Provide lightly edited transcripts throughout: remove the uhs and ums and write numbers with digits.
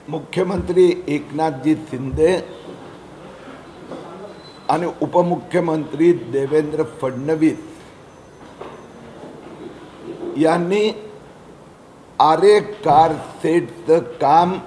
मुख्यमंत्री एकनाथजी शिंदे आणि उपमुख्यमंत्री देवेंद्र फडणवीस यांनी आरे कार सेटचं काम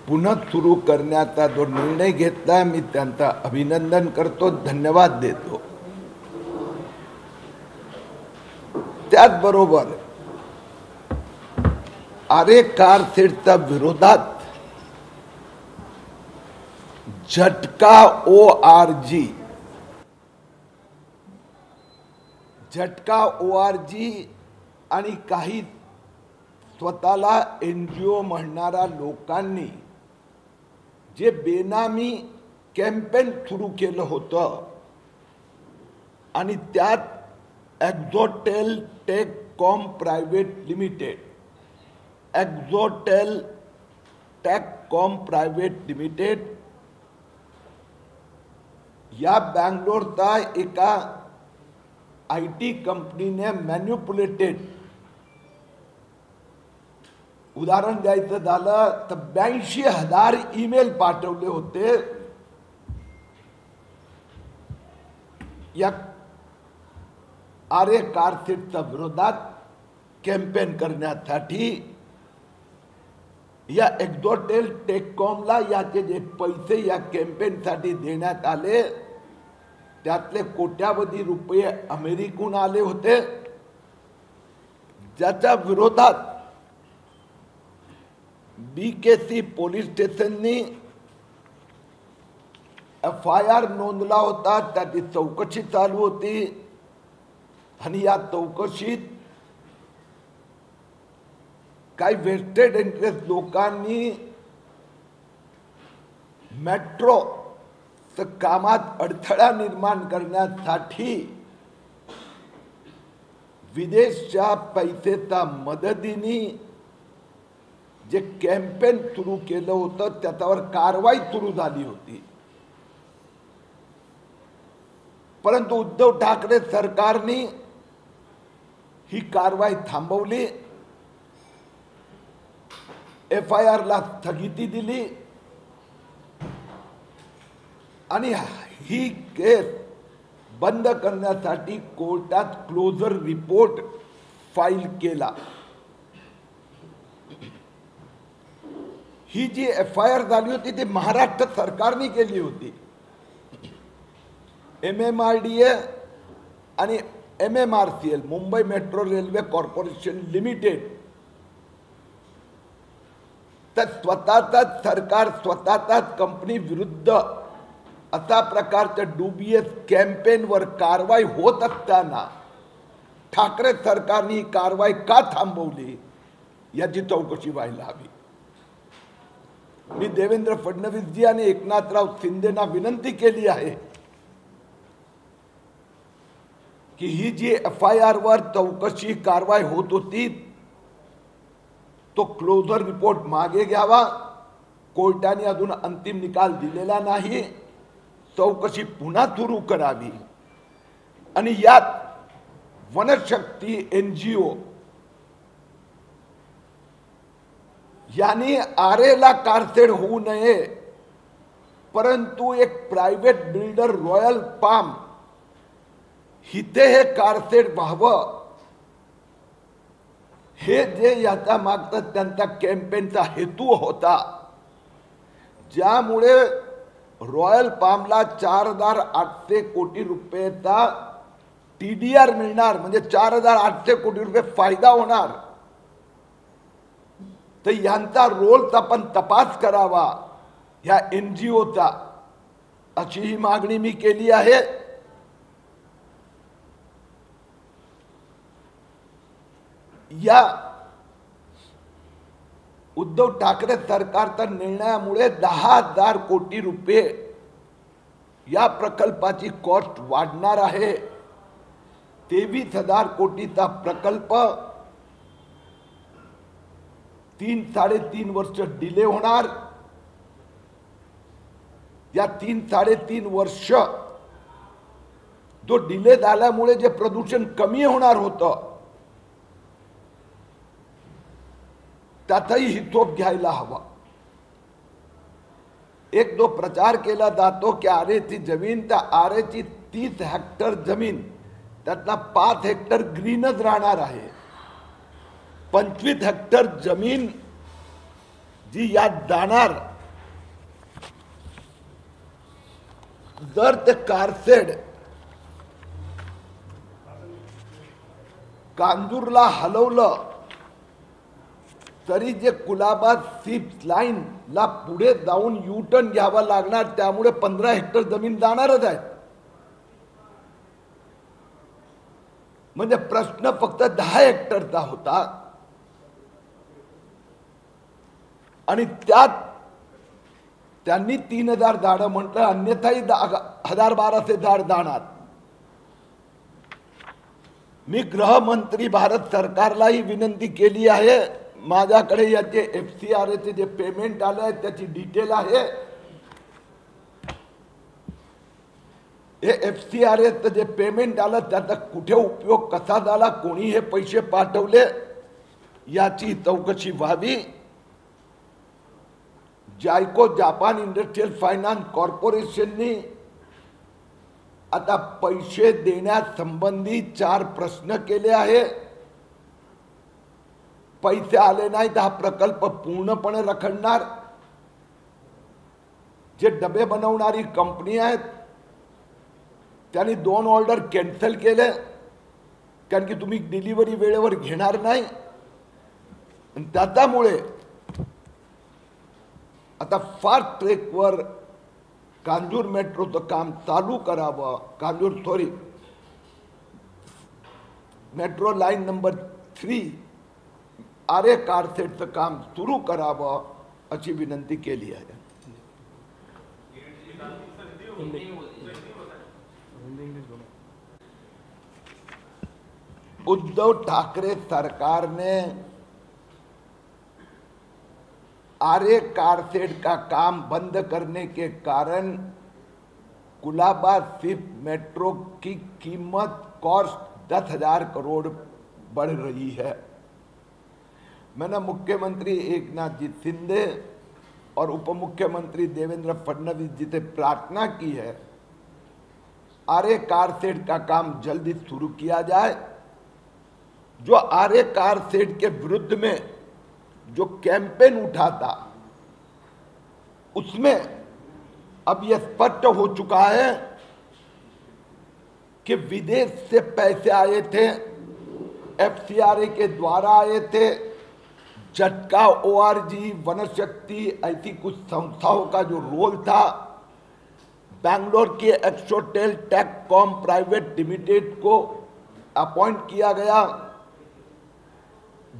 पुन्हा सुरू करण्याचा जो निर्णय घेतला, मी त्यांचा अभिनंदन करतो, धन्यवाद देतो। त्याचबरोबर आरे कार सेटच्या विरोधात झटका ORG आणि काही स्वतःला NGO म्हणणाऱ्या लोकांनी जे बेनामी कॅम्पेन सुरू केलं होतं आणि त्यात एक्झोटेल टेककॉम प्रायव्हेट लिमिटेड, एक्झोटेल टेककॉम प्रायव्हेट लिमिटेड या बँगलोरचा एका IT कंपनीने मॅन्युप्युलेटेड, उदाहरण द्यायचं झालं तर 82,000 ईमेल पाठवले होते या आरे कार सेटच्या विरोधात कॅम्पेन करण्यासाठी। या एक्झोटेल टेककॉमला याचे जे पैसे या कॅम्पेनसाठी देण्यात आले त्यातले कोट्यावधी रुपये अमेरिकेहून आले होते, ज्याच्या विरोधात BKC पोलीस स्टेशननी FIR नोंदला होता, त्याची चौकशी चालू होती आणि या चौकशीत काही वेस्टेड इंटरेस्ट लोकांनी मेट्रो कामात अडथळा निर्माण करण्यासाठी विदेशच्या पैसेच्या मदतीने जे कॅम्पेन सुरू केलं होतं त्याच्यावर कारवाई सुरू झाली होती, परंतु उद्धव ठाकरे सरकारने ही कारवाई थांबवली, FIR ला स्थगिती दिली आणि ही केस बंद करण्यासाठी कोर्टात क्लोजर रिपोर्ट फाईल केला। ही जी FIR झाली होती ती महाराष्ट्र सरकारने केली होती। MMRDA आणि MMRCL Mumbai metro railway corporation limited तर स्वतःचाच सरकार स्वतःचाच कंपनी विरुद्ध अशा प्रकारच्या डुबियस कॅम्पेनवर कारवाई होत असताना ठाकरे सरकारने कारवाई का थांबवली याची चौकशी व्हायला हवी। मी देवेंद्र फडणवीसजी आणि एकनाथराव शिंदेना विनंती केली आहे की ही जी FIR वर चौकशी कारवाई होत होती तो क्लोजर रिपोर्ट मागे घ्यावा, कोर्टाने अजून अंतिम निकाल दिलेला नाही, चौकशी पुन्हा सुरू करावी आणि यात वनशक्ती NGO यांनी आरेला कारसेड होऊ नये, परंतु एक प्रायव्हेट बिल्डर रॉयल पाम हिथे हे कारसेड व्हावं, हे जे याचा मागचा त्यांचा कॅम्पेनचा हेतू होता, ज्यामुळे रॉयल पामला 4,800 कोटी रुपयाचा TDR मिळणार, म्हणजे 4,800 कोटी रुपये फायदा होणार, तर यांचा रोलचा पण तपास करावा ह्या NGOचा, अशी ही मागणी मी केली आहे। या उद्धव ठाकरे सरकारच्या निर्णयामुळे 10,000 कोटी रुपये या प्रकल्पाची कॉस्ट वाढणार आहे। 23,000 कोटीचा प्रकल्प 3-3.5 वर्ष डिले होणार। या 3-3.5 वर्ष जो डिले झाल्यामुळे जे प्रदूषण कमी होणार होतं त्याचाही हिशोब घ्यायला हवा. एक जो प्रचार केला जातो की आरेची जमीन, त्या आरेची 30 हेक्टर जमीन त्यातला 5 हेक्टर ग्रीनच राहणार आहे. 25 हेक्टर जमीन जी यात जाणार, जर ते कारशेड कांजूरला हलवलं तरी जे कुलाबा सिप्स लाईन ला पुढे जाऊन यू टर्न घ्यावा लागणार, त्यामुळे 15 हेक्टर जमीन जाणारच आहे. म्हणजे प्रश्न फक्त 10 हेक्टरचा होता आणि त्यात त्यांनी 3000 झाडं म्हटलं, अन्यथाही 1000-1200 झाड जाणार. मी गृहमंत्री भारत सरकारलाही विनंती केली आहे. माझ्याकडे याचे FCRA जे पेमेंट आले आहे त्याची डिटेल आहे. हे FCRA जे पेमेंट आलं त्याचा कुठे उपयोग कसा झाला, कोणी हे पैसे पाठवले, याची चौकशी व्हावी. जायको जापान इंडस्ट्रियल फायनान्स कॉर्पोरेशननी आता पैसे देण्यासंबंधी 4 प्रश्न केले आहे. पैसे आले नाही तर हा प्रकल्प पूर्णपणे रखडणार. जे डबे बनवणारी कंपनी आहेत त्यांनी 2 ऑर्डर कॅन्सल केले, कारण की तुम्ही डिलिव्हरी वेळेवर घेणार नाही. त्यामुळे आता फास्ट ट्रॅकवर कांजूर मेट्रोचं काम चालू करावं. मेट्रो लाईन नंबर 3 आरे कारशेडचं काम सुरू करावं अशी विनंती केली आहे. उद्धव ठाकरे सरकारने आरे कारशेड का काम बंद करने के कारण कुलाबा सिप मेट्रो की कीमत कॉस्ट 10,000 करोड़ बढ़ रही है. मैंने मुख्यमंत्री एकनाथ जी शिंदे और उप मुख्यमंत्री देवेंद्र फडणवीस जी से प्रार्थना की है, आरे कारशेड का काम जल्दी शुरू किया जाए. जो आरे कारशेड के विरुद्ध में जो कैंपेन उठा था उसमें अब यह स्पष्ट हो चुका है कि विदेश से पैसे आए थे, FCRA के द्वारा आए थे. झटका ORG, वनशक्ति, ऐसी कुछ संस्थाओं का जो रोल था, बैंगलोर के एक्सोटेल टेककॉम प्राइवेट लिमिटेड को अपॉइंट किया गया,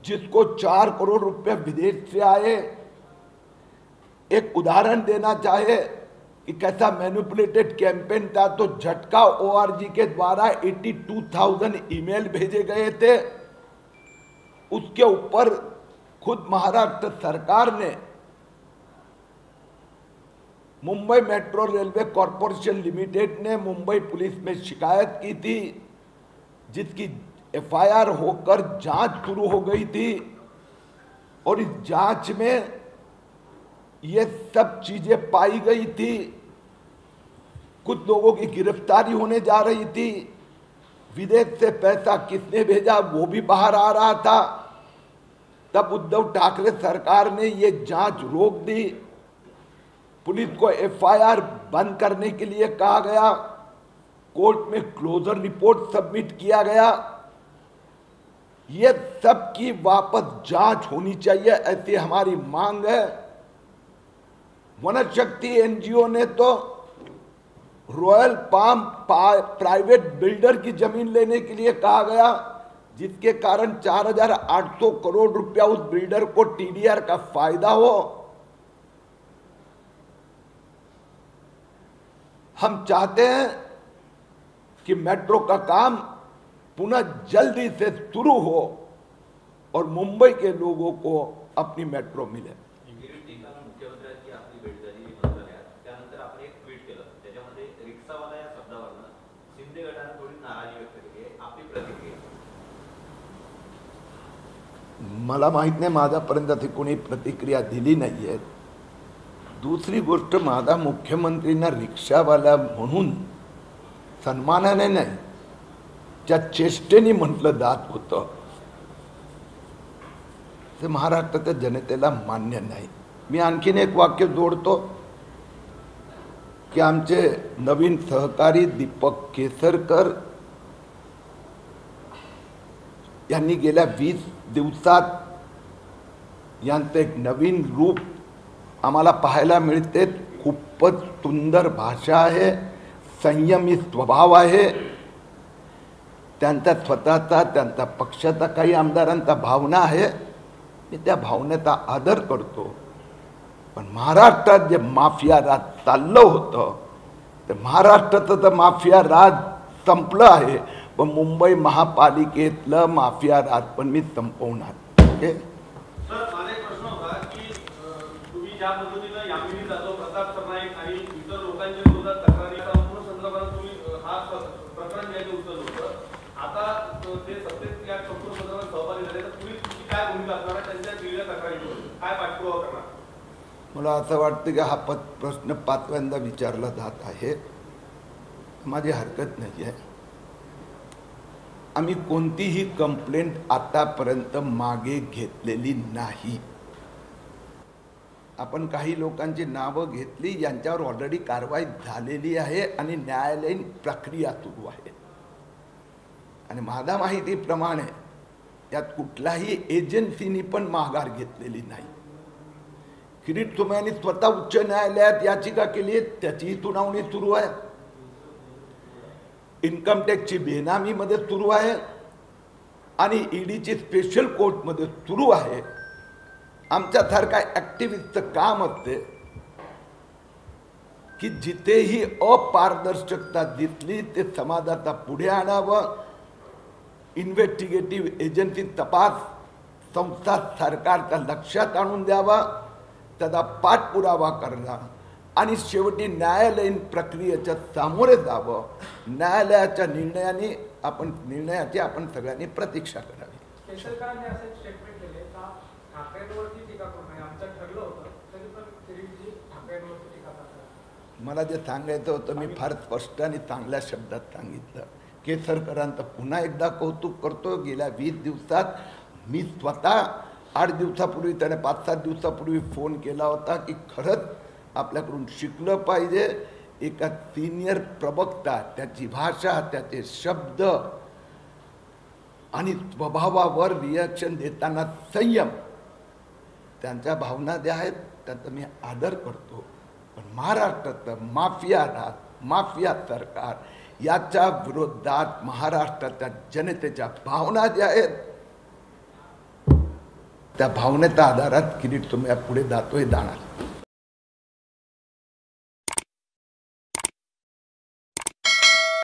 जिसको 4 करोड़ रुपए विदेश से आए. एक उदाहरण देना चाहे कि कैसा मैनिपुलेटेड कैंपेन था, तो झटका ORG के द्वारा 82,000 ईमेल भेजे गए थे. उसके ऊपर खुद महाराष्ट्र सरकार ने Mumbai metro railway corporation limited ने मुंबई पुलिस में शिकायत की थी, जिसकी FIR होकर जांच शुरू हो गई थी. और इस जांच में ये सब चीजें पाई गई थी. कुछ लोगों की गिरफ्तारी होने जा रही थी. विदेश से पैसा किसने भेजा वो भी बाहर आ रहा था. तब उद्धव ठाकरे सरकार ने ये जांच रोक दी. पुलिस को FIR बंद करने के लिए कहा गया. कोर्ट में क्लोजर रिपोर्ट सबमिट किया गया. ये सब की वापस जांच होनी चाहिए, ऐसी हमारी मांग है. वनशक्ति NGO ने तो रॉयल पाम प्राइवेट बिल्डर की जमीन लेने के लिए कहा गया, जिसके कारण 4,800 करोड़ रुपया उस बिल्डर को TDR का फायदा हो. हम चाहते हैं कि मेट्रो का काम पुनः जल्दी से शुरू हो और मुंबई के लोगों को अपनी मेट्रो मिले. मुख्यमंत्र्यांची आपली भेट झाली मंत्रालयात, त्यानंतर आपण एक ट्विट केलं, त्याच्यामध्ये रिक्षावाला या शब्दावरनं शिंदे गटाने थोडी नाराजी व्यक्त केली आहे. आपली प्रतिक्रिया? मला माहित नाही, माझ्यापर्यंत ती कोणी प्रतिक्रिया दिली नाही आहे. दुसरी गोष्ट, माझा मुख्यमंत्रींना रिक्षावाला म्हणून सन्मानाने नाही, त्या चेष्टेने म्हटलं जात होतं, ते महाराष्ट्राच्या जनतेला मान्य नाही. मी आणखीन एक वाक्य जोडतो की आमचे नवीन सहकारी दीपक केसरकर यांनी गेल्या 20 दिवसात यांचं एक नवीन रूप आम्हाला पाहायला मिळते. खूपच सुंदर भाषा आहे, संयमी स्वभाव आहे त्यांचा, स्वतःचा त्यांचा पक्षाचा काही आमदारांचा भावना आहे, मी त्या भावनेचा आदर करतो. पण महाराष्ट्रात जे माफिया राज चाललं होतं, ते महाराष्ट्राचं तर माफिया राज संपलं आहे, पण मुंबई महापालिकेतलं माफिया राज पण मी संपवणार. ओके सर, माझा एक प्रश्न होता की तुम्ही ज्या पद्धतीनं यामिनी जाधव, प्रताप सरनाईक आणि इतर लोकांच्या विरोधात तक्रारी संपूर्ण संदर्भात तुम्ही हा प्रकरण घ्यायचं उचललं होतं. आता ते सत्तेत या संपूर्ण संदर्भात सहभागी झाले, तर पुढील तुमची काय भूमिका असणार आहे? त्यांच्या दिलेल्या तक्रारीवर काय पाठपुरावा करणार? मला असं वाटतं की हा प्रश्न 5व्यांदा विचारला जात आहे. माझी हरकत नाही आहे. आम्ही कोणतीही कंप्लेंट आतापर्यंत मागे घेतलेली नाही. आपण काही लोकांची नावं घेतली, यांच्यावर ऑलरेडी कारवाई झालेली आहे आणि न्यायालयीन प्रक्रिया सुरू आहे. आणि माझ्या माहितीप्रमाणे यात कुठल्याही एजन्सीनी पण माघार घेतलेली नाही. किरीट सोमय्या यांनी स्वतः उच्च न्यायालयात याचिका केली, त्याचीही सुनावणी सुरू आहे. इन्कम टॅक्सची बेनामीमध्ये सुरू आहे आणि ईडीची स्पेशल कोर्टमध्ये सुरू आहे. आमच्यासारखा ॲक्टिव्हिस्टचं काम असते की जिथेही अपारदर्शकता दिसली ते समाजाचा पुढे आणावं, इन्व्हेस्टिगेटिव्ह एजन्सी तपास संस्था सरकारच्या लक्षात आणून द्यावा, त्याचा पाठपुरावा करणं आणि शेवटी न्यायालयीन प्रक्रियेच्या सामोरे जावं. न्यायालयाच्या निर्णयाची आपण सगळ्यांनी प्रतीक्षा करावी. केसरकरांनी असं एक स्टेटमेंट केले का ठाकरेंवरती टीका करू नये, आमचं ठरलं होतं तरी पण किरीटजी ठाकरेंवरती टीका करतात. मला जे सांगायचं होतं मी फार स्पष्ट आणि चांगल्या शब्दात सांगितलं. केसरकरांचं पुन्हा एकदा कौतुक करतो. गेल्या 20 दिवसात मी स्वतः 8 दिवसापूर्वी, त्याने 5-7 दिवसापूर्वी फोन केला होता की खरंच आपल्याकडून शिकलं पाहिजे. एका सिनियर प्रवक्ता, त्याची भाषा, त्याचे शब्द आणि स्वभावावर रिॲक्शन देताना संयम, त्यांच्या भावना ज्या आहेत त्याचा मी आदर करतो. पण महाराष्ट्राचं माफिया राज, माफिया सरकार याच्या विरोधात महाराष्ट्राच्या जनतेच्या भावना ज्या आहेत त्या भावनेच्या आधारात किरीट सोमय्या पुढे जातोय, जाणार.